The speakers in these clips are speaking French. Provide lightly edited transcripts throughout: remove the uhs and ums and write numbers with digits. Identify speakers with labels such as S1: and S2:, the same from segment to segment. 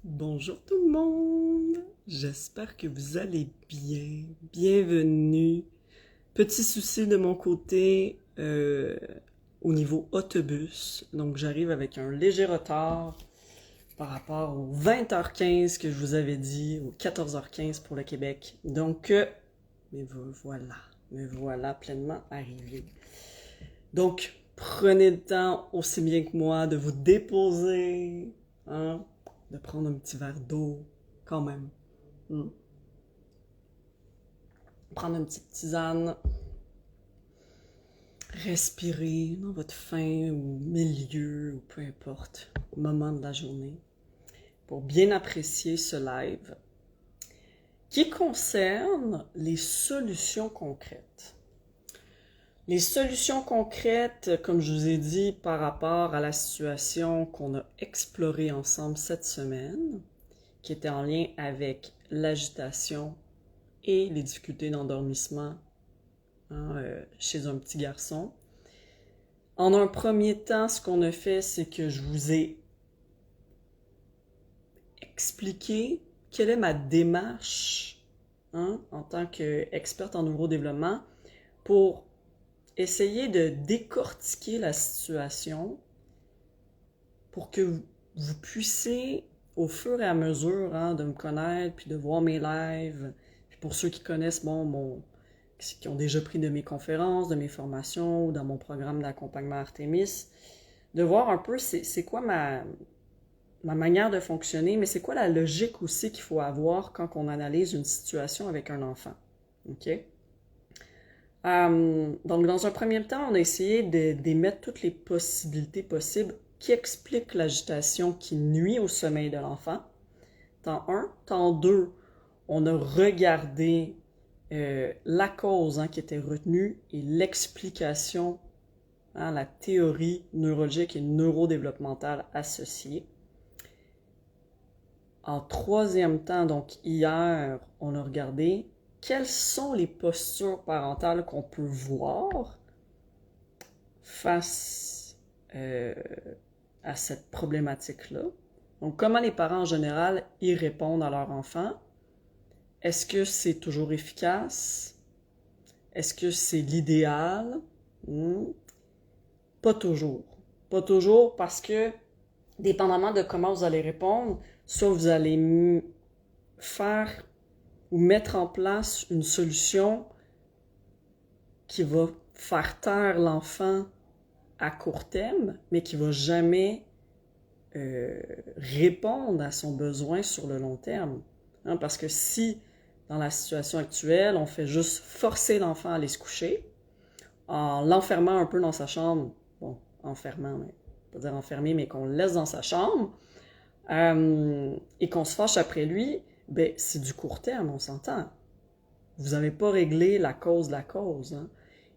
S1: Bonjour tout le monde, j'espère que vous allez bien. Bienvenue. Petit souci de mon côté au niveau autobus, donc j'arrive avec un léger retard par rapport aux 20h15 que je vous avais dit, aux 14h15 pour le Québec. Donc, me voilà pleinement arrivé. Donc, prenez le temps aussi bien que moi de vous déposer, hein, de prendre un petit verre d'eau, quand même. Hmm. Prendre une petite tisane, respirer dans votre fin ou milieu, ou peu importe, moment de la journée, pour bien apprécier ce live qui concerne les solutions concrètes. Les solutions concrètes, comme je vous ai dit, par rapport à la situation qu'on a explorée ensemble cette semaine, qui était en lien avec l'agitation et les difficultés d'endormissement chez un petit garçon. En un premier temps, ce qu'on a fait, c'est que je vous ai expliqué quelle est ma démarche en tant qu'experte en neurodéveloppement pour essayer de décortiquer la situation pour que vous puissiez, au fur et à mesure de me connaître, puis de voir mes lives, puis pour ceux qui connaissent qui ont déjà pris de mes conférences, de mes formations ou dans mon programme d'accompagnement Artemis, de voir un peu c'est quoi ma manière de fonctionner, mais c'est quoi la logique aussi qu'il faut avoir quand on analyse une situation avec un enfant. OK? Donc, dans un premier temps, on a essayé d'émettre toutes les possibilités possibles qui expliquent l'agitation qui nuit au sommeil de l'enfant. Temps 1. Temps 2, on a regardé la cause qui était retenue et l'explication, la théorie neurologique et neurodéveloppementale associée. En troisième temps, donc hier, on a regardé quelles sont les postures parentales qu'on peut voir face à cette problématique-là. Donc, comment les parents en général y répondent à leur enfant. Est-ce que c'est toujours efficace? Est-ce que c'est l'idéal? Pas toujours. Pas toujours parce que, dépendamment de comment vous allez répondre, soit vous allez faire ou mettre en place une solution qui va faire taire l'enfant à court terme, mais qui va jamais répondre à son besoin sur le long terme. Parce que si, dans la situation actuelle, on fait juste forcer l'enfant à aller se coucher, en l'enfermant un peu dans sa chambre, bon, enfermant, mais pas dire enfermé, mais qu'on le laisse dans sa chambre, et qu'on se fâche après lui, ben c'est du court terme, on s'entend. Vous n'avez pas réglé la cause de la cause.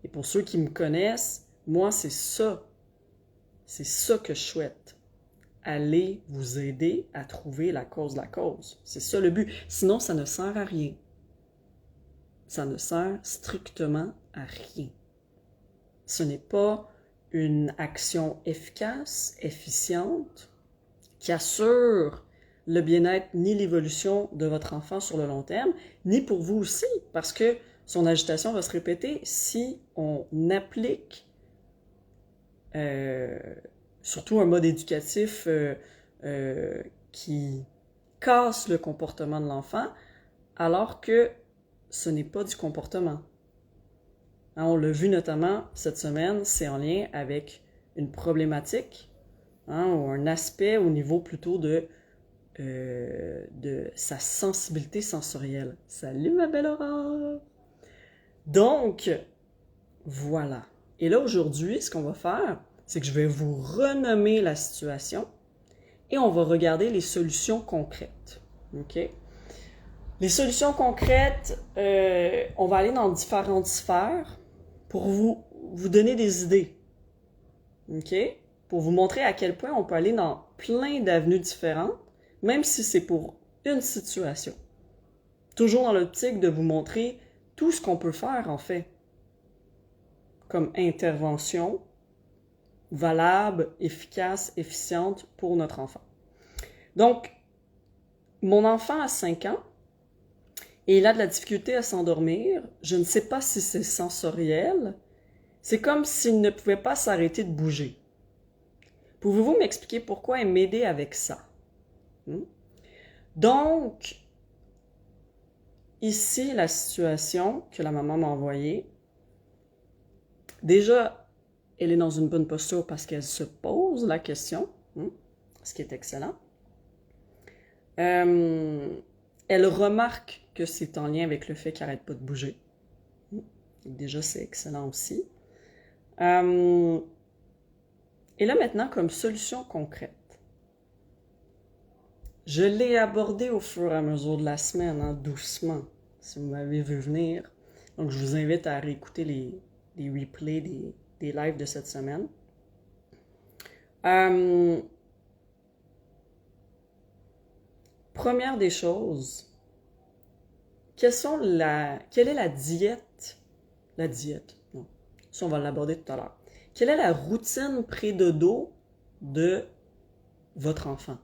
S1: Et pour ceux qui me connaissent, moi, c'est ça. C'est ça que je souhaite. Aller vous aider à trouver la cause de la cause. C'est ça le but. Sinon, ça ne sert à rien. Ça ne sert strictement à rien. Ce n'est pas une action efficace, efficiente, qui assure le bien-être ni l'évolution de votre enfant sur le long terme, ni pour vous aussi, parce que son agitation va se répéter si on applique surtout un mode éducatif qui casse le comportement de l'enfant, alors que ce n'est pas du comportement. On l'a vu notamment cette semaine, c'est en lien avec une problématique ou un aspect au niveau plutôt de sa sensibilité sensorielle. Salut ma belle Aurore! Donc, voilà. Et là, aujourd'hui, ce qu'on va faire, c'est que je vais vous renommer la situation et on va regarder les solutions concrètes. OK? Les solutions concrètes, on va aller dans différentes sphères pour vous donner des idées. OK? Pour vous montrer à quel point on peut aller dans plein d'avenues différentes, même si c'est pour une situation. Toujours dans l'optique de vous montrer tout ce qu'on peut faire, en fait, comme intervention valable, efficace, efficiente pour notre enfant. Donc, Mon enfant a 5 ans et il a de la difficulté à s'endormir. Je ne sais pas si c'est sensoriel. C'est comme s'il ne pouvait pas s'arrêter de bouger. Pouvez-vous m'expliquer pourquoi et m'aider avec ça? Donc, ici, la situation que la maman m'a envoyée, déjà, elle est dans une bonne posture parce qu'elle se pose la question, ce qui est excellent. Elle remarque que c'est en lien avec le fait qu'elle n'arrête pas de bouger. Déjà, c'est excellent aussi. Et là, maintenant, comme solution concrète, je l'ai abordé au fur et à mesure de la semaine, doucement, si vous m'avez vu venir. Donc, je vous invite à réécouter les replays des lives de cette semaine. Première des choses, quelle est la diète? La diète, non. Ça, on va l'aborder tout à l'heure. Quelle est la routine pré-dodo de votre enfant?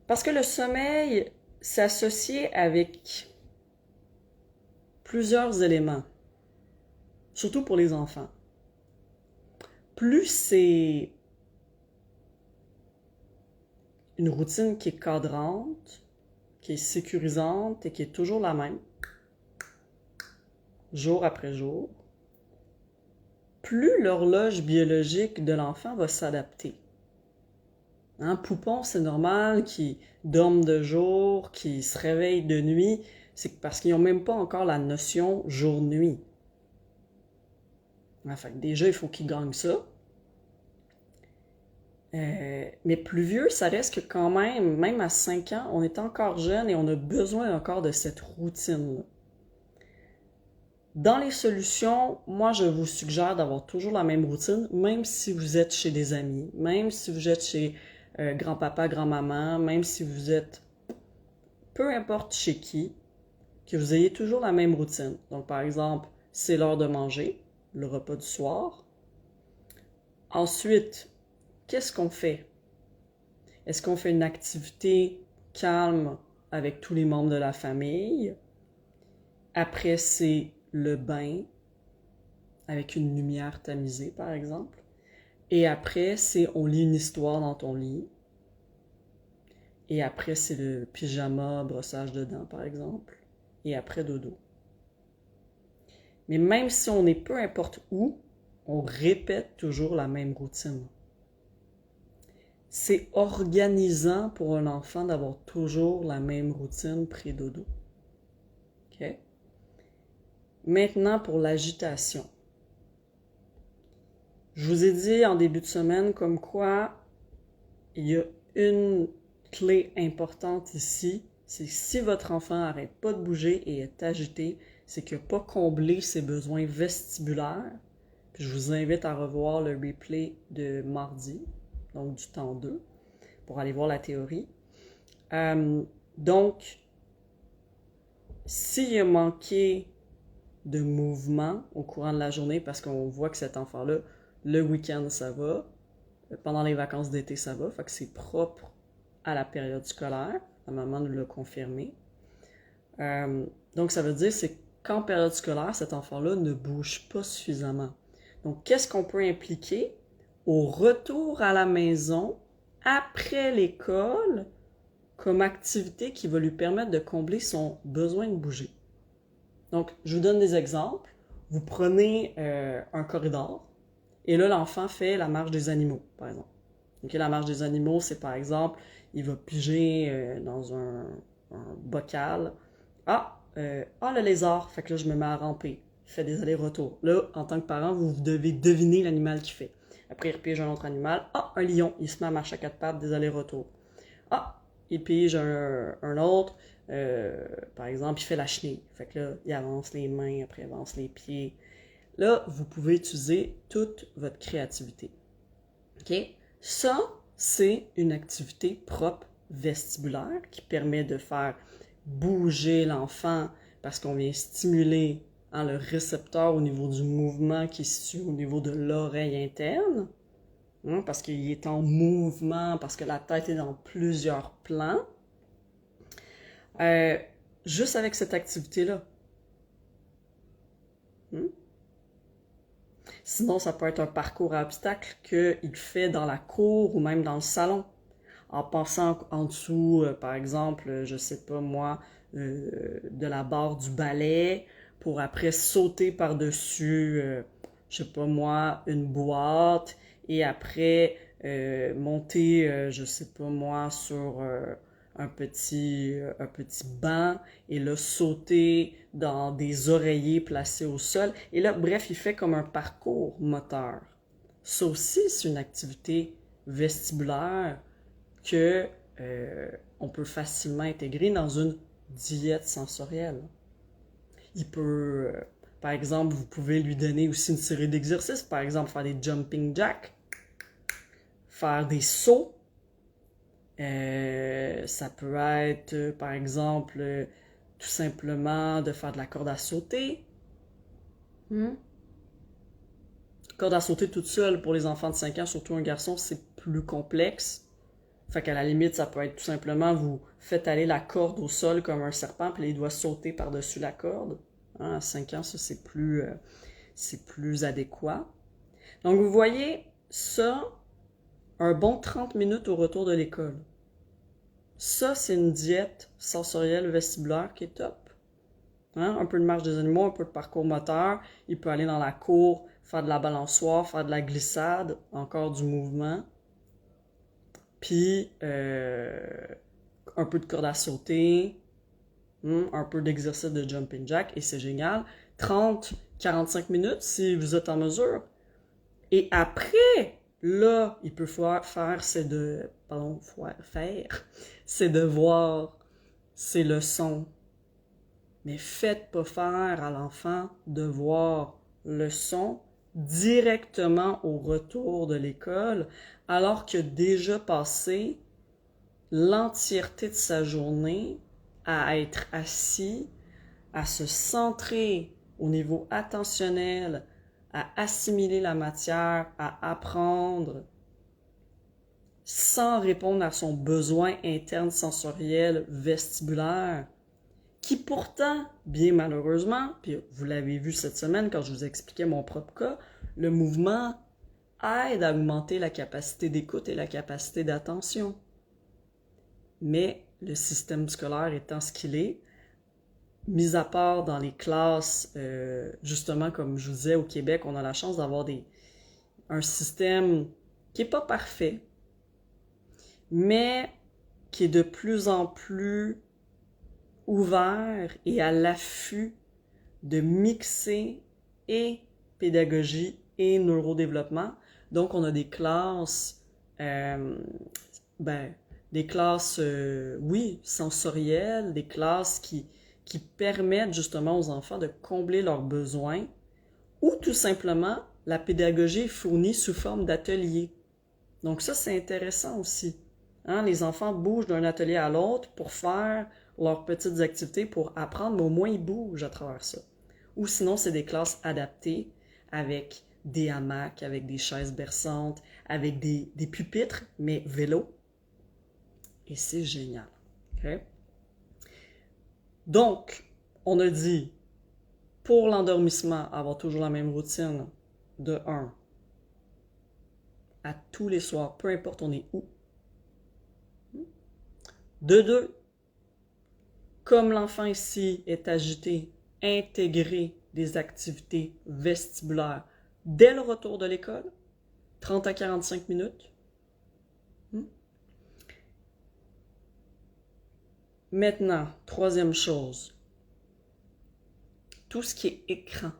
S1: Parce que le sommeil s'associe avec plusieurs éléments, surtout pour les enfants. Plus c'est une routine qui est cadrante, qui est sécurisante et qui est toujours la même, jour après jour, plus l'horloge biologique de l'enfant va s'adapter. Poupon, c'est normal qu'ils dorment de jour, qu'ils se réveillent de nuit, c'est parce qu'ils n'ont même pas encore la notion jour-nuit. Fait que déjà, il faut qu'ils gagnent ça. Mais plus vieux, ça reste que quand même à 5 ans, on est encore jeune et on a besoin encore de cette routine-là. Dans les solutions, moi, je vous suggère d'avoir toujours la même routine, même si vous êtes chez des amis, même si vous êtes chez grand-papa, grand-maman, même si vous êtes peu importe chez qui, que vous ayez toujours la même routine. Donc, par exemple, c'est l'heure de manger, le repas du soir. Ensuite, qu'est-ce qu'on fait? Est-ce qu'on fait une activité calme avec tous les membres de la famille? Après, c'est le bain avec une lumière tamisée, par exemple. Et après, c'est on lit une histoire dans ton lit. Et après, c'est le pyjama, brossage de dents, par exemple. Et après, dodo. Mais même si on est peu importe où, on répète toujours la même routine. C'est organisant pour un enfant d'avoir toujours la même routine pré-dodo. OK? Maintenant, pour l'agitation. Je vous ai dit en début de semaine comme quoi il y a une clé importante ici, c'est si votre enfant n'arrête pas de bouger et est agité, c'est qu'il n'a pas comblé ses besoins vestibulaires. Puis je vous invite à revoir le replay de mardi, donc du temps 2, pour aller voir la théorie. Donc, s'il a manqué de mouvement au courant de la journée, parce qu'on voit que cet enfant-là, le week-end, ça va, pendant les vacances d'été, ça va, fait que c'est propre à la période scolaire. La maman nous l'a confirmé. Donc, ça veut dire c'est qu'en période scolaire, cet enfant-là ne bouge pas suffisamment. Donc, qu'est-ce qu'on peut impliquer au retour à la maison, après l'école, comme activité qui va lui permettre de combler son besoin de bouger? Donc, je vous donne des exemples. Vous prenez un corridor, et là, l'enfant fait la marche des animaux, par exemple. Donc, la marche des animaux, c'est par exemple, il va piger dans un bocal. Le lézard. Fait que là, je me mets à ramper. Il fait des allers-retours. Là, en tant que parent, vous devez deviner l'animal qu'il fait. Après, il repige un autre animal. Un lion. Il se met à marcher à 4 pattes, des allers-retours. Il pige un autre. Par exemple, il fait la chenille. Fait que là, il avance les mains, après il avance les pieds. Là, vous pouvez utiliser toute votre créativité. OK? Ça, c'est une activité propre vestibulaire qui permet de faire bouger l'enfant parce qu'on vient stimuler le récepteur au niveau du mouvement qui se situe au niveau de l'oreille interne. hein, parce qu'il est en mouvement, parce que la tête est dans plusieurs plans. Euh, Juste avec cette activité-là. Hmm? Sinon, ça peut être un parcours à obstacles qu'il fait dans la cour ou même dans le salon. En passant en dessous, par exemple, je sais pas moi, de la barre du balai, pour après sauter par-dessus, je sais pas moi, une boîte, et après monter, je sais pas moi, sur un petit banc, et là sauter dans des oreillers placés au sol. Et là, bref, il fait comme un parcours moteur. Ça aussi, c'est une activité vestibulaire que on peut facilement intégrer dans une diète sensorielle. Il peut, par exemple, vous pouvez lui donner aussi une série d'exercices, par exemple faire des jumping jacks, faire des sauts. Ça peut être, par exemple, tout simplement de faire de la corde à sauter. Hmm? Corde à sauter toute seule pour les enfants de 5 ans, surtout un garçon, c'est plus complexe. Fait qu'à la limite, ça peut être tout simplement, vous faites aller la corde au sol comme un serpent, puis il doit sauter par-dessus la corde. Hein, à 5 ans, ça, c'est plus adéquat. Donc, vous voyez, ça, un bon 30 minutes au retour de l'école. Ça, c'est une diète sensorielle vestibulaire qui est top. Hein? Un peu de marche des animaux, un peu de parcours moteur. Il peut aller dans la cour, faire de la balançoire, faire de la glissade, encore du mouvement. Puis, un peu de corde à sauter, un peu d'exercice de jumping jack, et c'est génial. 30-45 minutes si vous êtes en mesure. Et après, là, il peut faire ses devoirs, ses leçons. Mais faites pas faire à l'enfant devoir leçons directement au retour de l'école, alors qu'il a déjà passé l'entièreté de sa journée à être assis, à se centrer au niveau attentionnel, à assimiler la matière, à apprendre, sans répondre à son besoin interne sensoriel vestibulaire, qui pourtant, bien malheureusement, puis vous l'avez vu cette semaine quand je vous expliquais mon propre cas, le mouvement aide à augmenter la capacité d'écoute et la capacité d'attention. Mais le système scolaire étant ce qu'il est, mis à part dans les classes, justement comme je vous disais au Québec, on a la chance d'avoir un système qui n'est pas parfait, mais qui est de plus en plus ouvert et à l'affût de mixer et pédagogie et neurodéveloppement. Donc on a des classes des classes, oui, sensorielles, des classes qui permettent justement aux enfants de combler leurs besoins, ou tout simplement, la pédagogie est fournie sous forme d'ateliers. Donc ça, c'est intéressant aussi. Hein? Les enfants bougent d'un atelier à l'autre pour faire leurs petites activités, pour apprendre, mais au moins ils bougent à travers ça. Ou sinon, c'est des classes adaptées avec des hamacs, avec des chaises berçantes, avec des pupitres, mais vélo. Et c'est génial. Okay? Donc, on a dit, pour l'endormissement, avoir toujours la même routine de 1 à tous les soirs, peu importe on est où. De 2, comme l'enfant ici est agité, intégrer des activités vestibulaires dès le retour de l'école, 30 à 45 minutes. Maintenant, troisième chose, tout ce qui est écran.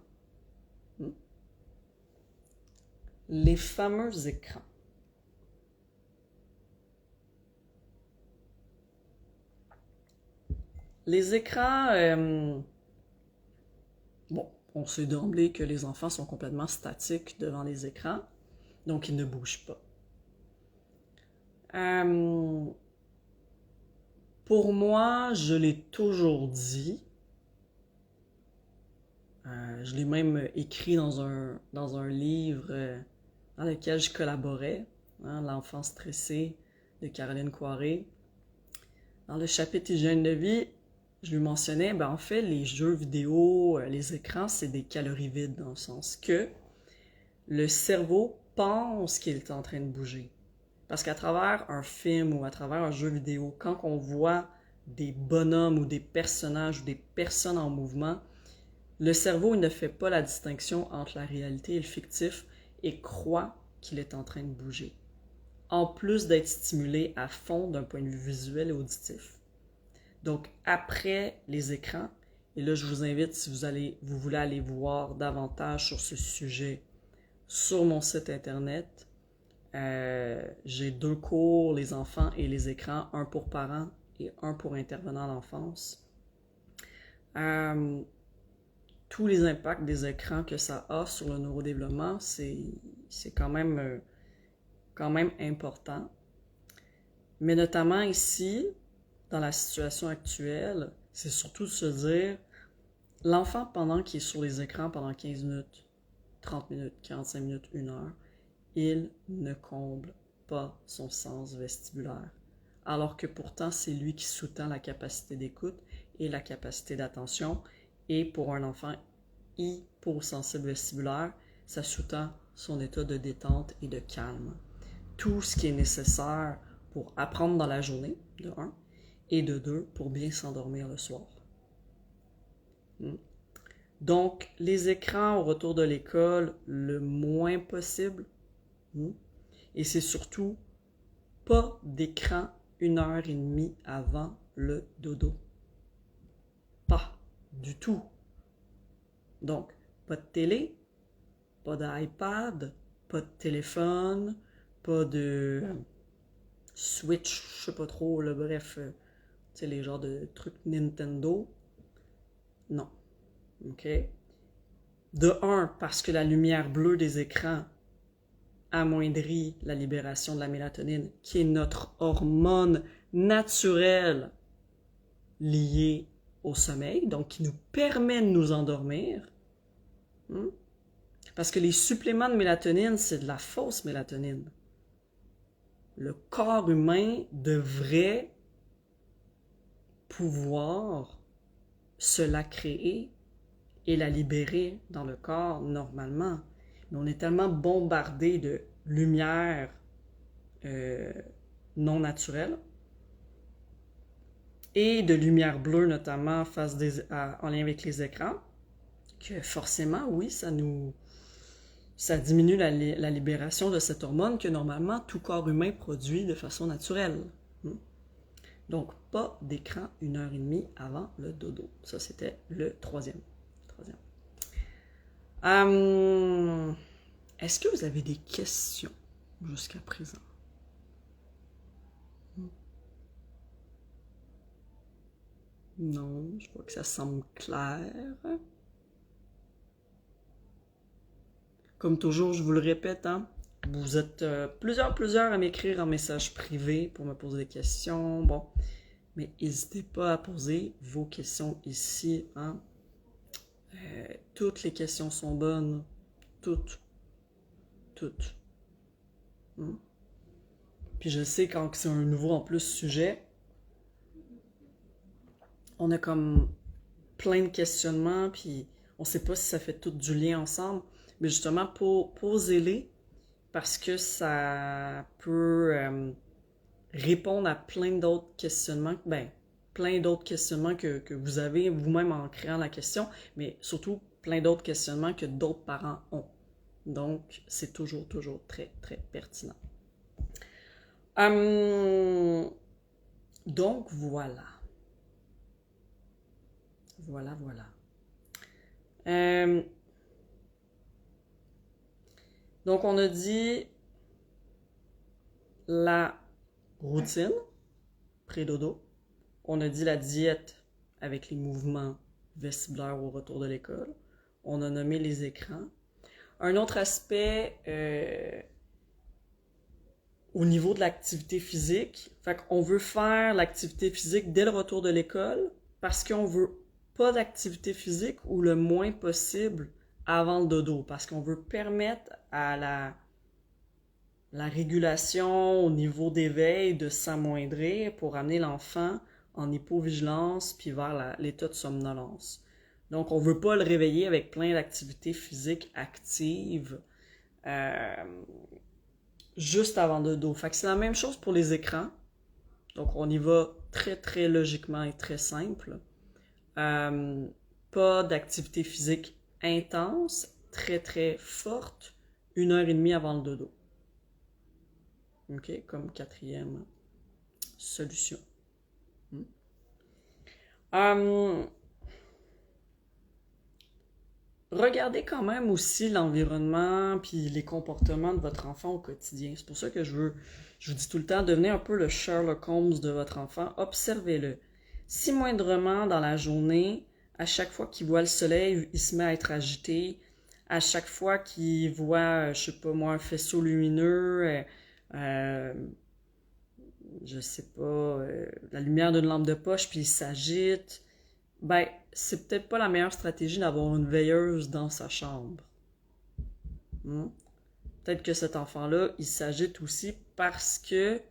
S1: Les fameux écrans. Les écrans, bon, on sait d'emblée que les enfants sont complètement statiques devant les écrans, donc ils ne bougent pas. Pour moi, je l'ai toujours dit, je l'ai même écrit dans un livre, dans lequel je collaborais, hein, L'enfant stressé de Caroline Coiré. Dans le chapitre Hygiène de vie, je lui mentionnais, en fait, les jeux vidéo, les écrans, c'est des calories vides, dans le sens que le cerveau pense qu'il est en train de bouger. Parce qu'à travers un film ou à travers un jeu vidéo, quand on voit des bonhommes ou des personnages ou des personnes en mouvement, le cerveau il ne fait pas la distinction entre la réalité et le fictif et croit qu'il est en train de bouger. En plus d'être stimulé à fond d'un point de vue visuel et auditif. Donc, après les écrans, et là je vous invite, si vous voulez aller voir davantage sur ce sujet, sur mon site internet, j'ai 2 cours, les enfants et les écrans, un pour parents et un pour intervenants d'enfance. Tous les impacts des écrans que ça a sur le neurodéveloppement, c'est quand même important. Mais notamment ici, dans la situation actuelle, c'est surtout de se dire, l'enfant pendant qu'il est sur les écrans pendant 15 minutes, 30 minutes, 45 minutes, 1 heure, il ne comble pas son sens vestibulaire. Alors que pourtant, c'est lui qui sous-tend la capacité d'écoute et la capacité d'attention. Et pour un enfant hyposensible vestibulaire, ça sous-tend son état de détente et de calme. Tout ce qui est nécessaire pour apprendre dans la journée, de 1, et de 2, pour bien s'endormir le soir. Donc, les écrans au retour de l'école, le moins possible. Et c'est surtout pas d'écran 1h30 avant le dodo. Pas du tout. Donc, pas de télé, pas d'iPad, pas de téléphone, pas de Switch, je sais pas trop, là, bref, tu sais, les genres de trucs Nintendo. Non. OK? De 1, parce que la lumière bleue des écrans amoindrit la libération de la mélatonine, qui est notre hormone naturelle liée au sommeil, donc qui nous permet de nous endormir. Parce que les suppléments de mélatonine, c'est de la fausse mélatonine. Le corps humain devrait pouvoir se la créer et la libérer dans le corps normalement. Mais on est tellement bombardé de lumière non naturelle et de lumière bleue notamment en lien avec les écrans que forcément, oui, ça diminue la libération de cette hormone que normalement tout corps humain produit de façon naturelle. Donc, pas d'écran 1h30 avant le dodo. Ça, c'était le troisième. Est-ce que vous avez des questions jusqu'à présent? Non, je vois que ça semble clair. Comme toujours, je vous le répète, hein, vous êtes plusieurs à m'écrire en message privé pour me poser des questions. Bon, mais n'hésitez pas à poser vos questions ici. Hein. Toutes les questions sont bonnes. Toutes. Puis je sais quand c'est un nouveau en plus sujet, on a comme plein de questionnements, puis on sait pas si ça fait tout du lien ensemble. Mais justement, posez-les parce que ça peut répondre à plein d'autres questionnements, que vous avez vous-même en créant la question, mais surtout plein d'autres questionnements que d'autres parents ont. Donc, c'est toujours très, très pertinent. Donc, voilà. Voilà. Donc, on a dit la routine pré-dodo. On a dit la diète avec les mouvements vestibulaires au retour de l'école. On a nommé les écrans. Un autre aspect au niveau de l'activité physique, fait qu'on veut faire l'activité physique dès le retour de l'école parce qu'on veut pas d'activité physique ou le moins possible avant le dodo, parce qu'on veut permettre à la régulation au niveau d'éveil de s'amoindrir pour amener l'enfant en hypovigilance puis vers l'état de somnolence. Donc, on ne veut pas le réveiller avec plein d'activités physiques actives juste avant de dos. Fait que c'est la même chose pour les écrans. Donc, on y va très, très logiquement et très simple. Pas d'activité physique intense, très, très forte, 1 heure et demie avant le dodo. OK? Comme 4e solution. Regardez quand même aussi l'environnement puis les comportements de votre enfant au quotidien. C'est pour ça que je vous dis tout le temps, devenez un peu le Sherlock Holmes de votre enfant. Observez-le. Si moindrement dans la journée, à chaque fois qu'il voit le soleil, il se met à être agité. À chaque fois qu'il voit, je sais pas moi, un faisceau lumineux, je sais pas, la lumière d'une lampe de poche, puis il s'agite, ben, c'est peut-être pas la meilleure stratégie d'avoir une veilleuse dans sa chambre. Peut-être que cet enfant-là, il s'agite aussi parce que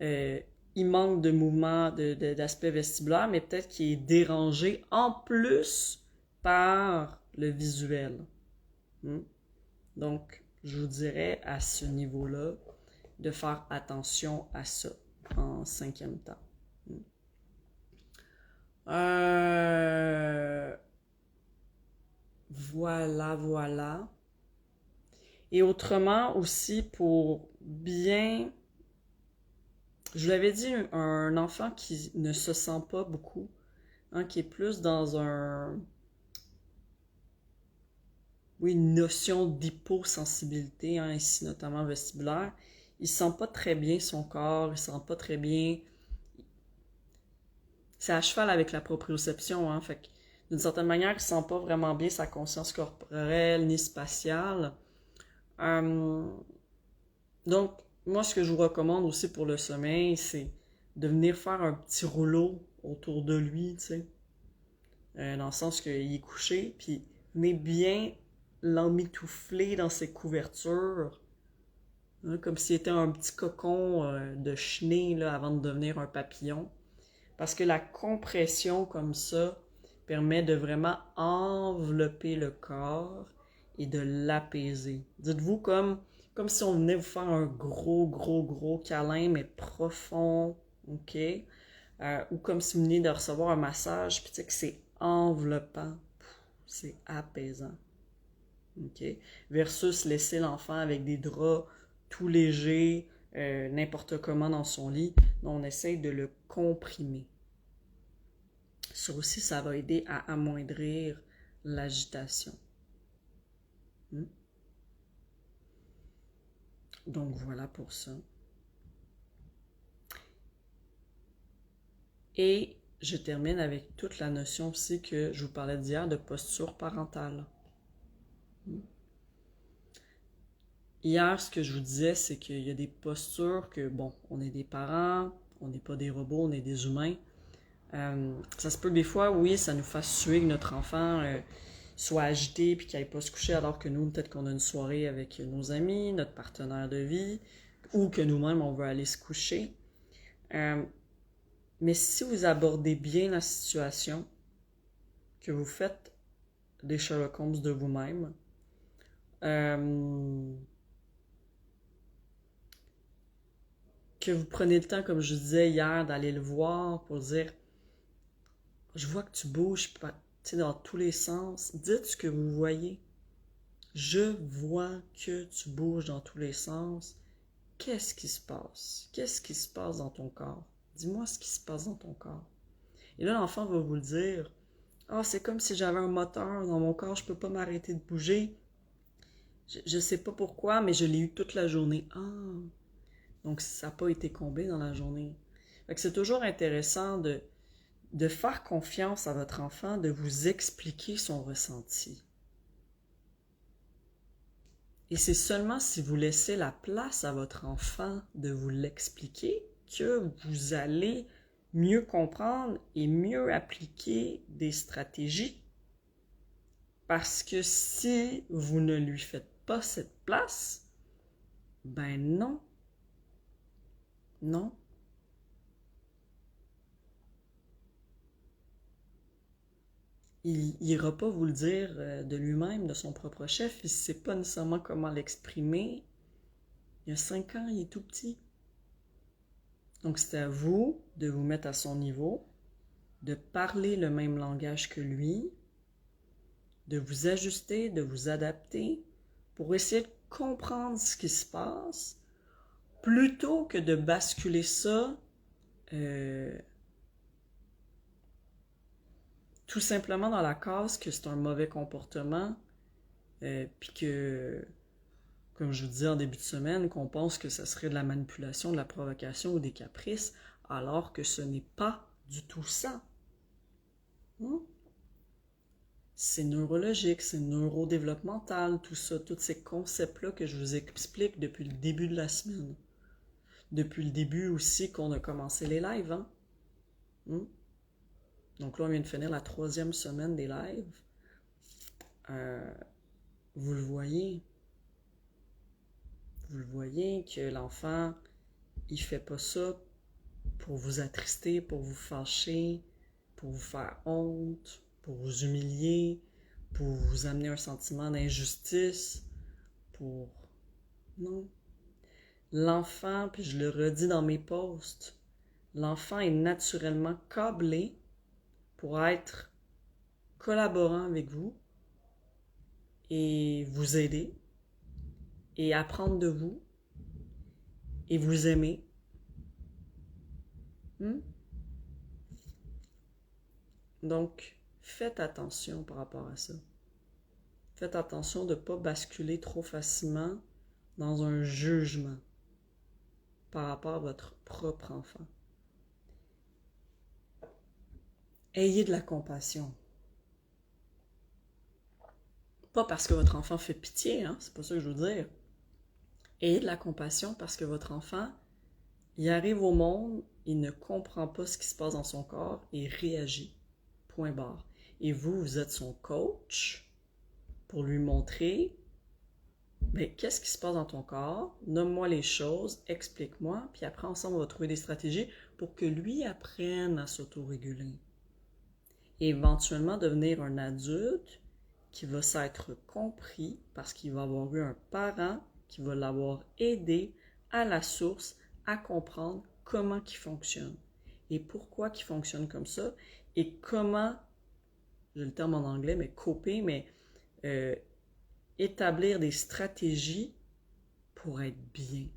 S1: il manque de mouvement, d'aspect vestibulaire, mais peut-être qu'il est dérangé en plus par le visuel. Donc, je vous dirais à ce niveau-là de faire attention à ça en 5e temps. Voilà. Et autrement aussi, pour bien... Je vous l'avais dit, un enfant qui ne se sent pas beaucoup, qui est plus dans une notion d'hyposensibilité, ici notamment vestibulaire, il sent pas très bien son corps, il sent pas très bien... C'est à cheval avec la proprioception, fait que d'une certaine manière, il sent pas vraiment bien sa conscience corporelle ni spatiale. Donc, moi, ce que je vous recommande aussi pour le sommeil, c'est de venir faire un petit rouleau autour de lui, tu sais. Dans le sens qu'il est couché, puis venez bien l'emmitoufler dans ses couvertures, comme s'il était un petit cocon de chenille là, avant de devenir un papillon. Parce que la compression comme ça permet de vraiment envelopper le corps et de l'apaiser. Dites-vous comme si on venait vous faire un gros câlin, mais profond, OK? Ou comme si vous veniez de recevoir un massage, puis tu sais que c'est enveloppant, c'est apaisant. OK? Versus laisser l'enfant avec des draps tout légers, n'importe comment dans son lit. On essaye de le comprimer. Ça aussi, ça va aider à amoindrir l'agitation. Donc voilà pour ça. Et je termine avec toute la notion aussi que je vous parlais d'hier de posture parentale. Hier, ce que je vous disais, c'est qu'il y a des postures que, bon, on est des parents, on n'est pas des robots, on est des humains. Ça se peut des fois, oui, ça nous fasse suer que notre enfant soit agité puis qu'il n'aille pas se coucher alors que nous, peut-être qu'on a une soirée avec nos amis, notre partenaire de vie, ou que nous-mêmes, on veut aller se coucher. Mais si vous abordez bien la situation, que vous faites des Sherlock Holmes de vous-même, que vous prenez le temps, comme je disais hier, d'aller le voir pour dire « Je vois que tu bouges dans tous les sens. Dites ce que vous voyez. Je vois que tu bouges dans tous les sens. Qu'est-ce qui se passe? Qu'est-ce qui se passe dans ton corps? Dis-moi ce qui se passe dans ton corps. » Et là, l'enfant va vous le dire. « Ah, c'est comme si j'avais un moteur dans mon corps, je peux pas m'arrêter de bouger. Je sais pas pourquoi, mais je l'ai eu toute la journée. » Ah! Donc, ça n'a pas été comblé dans la journée. Fait que c'est toujours intéressant de faire confiance à votre enfant, de vous expliquer son ressenti. Et c'est seulement si vous laissez la place à votre enfant de vous l'expliquer que vous allez mieux comprendre et mieux appliquer des stratégies. Parce que si vous ne lui faites pas cette place, Ben non, non. Il n'ira pas vous le dire de lui-même, de son propre chef, il ne sait pas nécessairement comment l'exprimer. Il y a 5 ans, il est tout petit. Donc c'est à vous de vous mettre à son niveau, de parler le même langage que lui, de vous ajuster, de vous adapter pour essayer de comprendre ce qui se passe, plutôt que de basculer ça tout simplement dans la case que c'est un mauvais comportement, puis que, comme je vous disais en début de semaine, qu'on pense que ça serait de la manipulation, de la provocation ou des caprices, alors que ce n'est pas du tout ça. Hein? C'est neurologique, c'est neurodéveloppemental, tout ça, tous ces concepts-là que je vous explique depuis le début de la semaine. Depuis le début aussi qu'on a commencé les lives. Hein? Donc là, on vient de finir la 3e semaine des lives. Vous le voyez. Vous le voyez que l'enfant, il fait pas ça pour vous attrister, pour vous fâcher, pour vous faire honte, pour vous humilier, pour vous amener un sentiment d'injustice, pour... Non. L'enfant, puis je le redis dans mes posts, l'enfant est naturellement câblé pour être collaborant avec vous et vous aider et apprendre de vous et vous aimer. Donc, faites attention par rapport à ça. Faites attention de ne pas basculer trop facilement dans un jugement par rapport à votre propre enfant. Ayez de la compassion. Pas parce que votre enfant fait pitié, hein, c'est pas ça que je veux dire. Ayez de la compassion parce que votre enfant, il arrive au monde, il ne comprend pas ce qui se passe dans son corps et réagit. Point barre. Et vous, vous êtes son coach pour lui montrer qu'est-ce qui se passe dans ton corps, nomme-moi les choses, explique-moi, puis après ensemble on va trouver des stratégies pour que lui apprenne à s'autoréguler. Et éventuellement devenir un adulte qui va s'être compris parce qu'il va avoir eu un parent qui va l'avoir aidé à la source à comprendre comment il fonctionne et pourquoi il fonctionne comme ça et comment, j'ai le terme en anglais, mais coper, mais établir des stratégies pour être bien.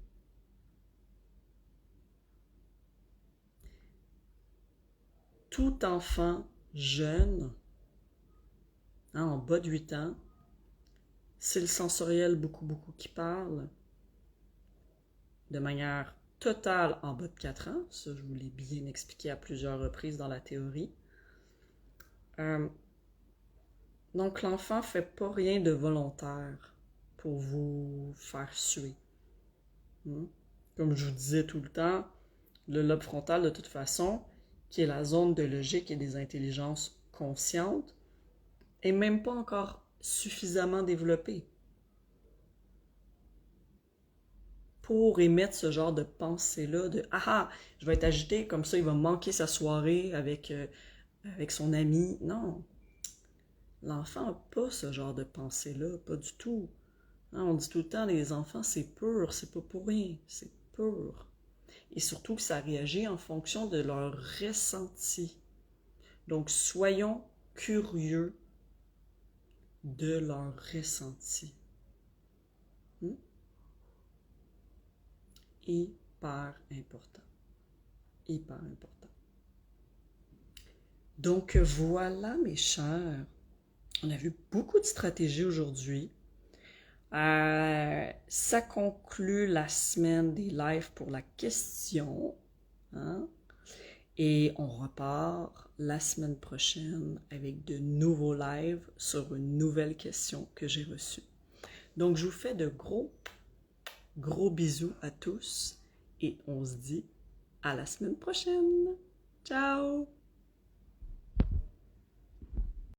S1: Tout enfant jeune, en bas de 8 ans, c'est le sensoriel beaucoup qui parle, de manière totale en bas de 4 ans, ça je vous l'ai bien expliqué à plusieurs reprises dans la théorie. Donc l'enfant ne fait pas rien de volontaire pour vous faire suer. Comme je vous disais tout le temps, le lobe frontal de toute façon, qui est la zone de logique et des intelligences conscientes, est même pas encore suffisamment développé pour émettre ce genre de pensée-là de « Ah, je vais être agité, comme ça il va manquer sa soirée avec son ami. » Non, l'enfant n'a pas ce genre de pensée-là, pas du tout. Hein, on dit tout le temps, les enfants, c'est pur, c'est pas pour rien, c'est pur. Et surtout que ça réagit en fonction de leur ressenti. Donc, soyons curieux de leur ressenti. Hyper important. Hyper important. Donc, voilà, mes chers. On a vu beaucoup de stratégies aujourd'hui. Ça conclut la semaine des lives pour la question. Hein? Et on repart la semaine prochaine avec de nouveaux lives sur une nouvelle question que j'ai reçue. Donc, je vous fais de gros bisous à tous et on se dit à la semaine prochaine. Ciao!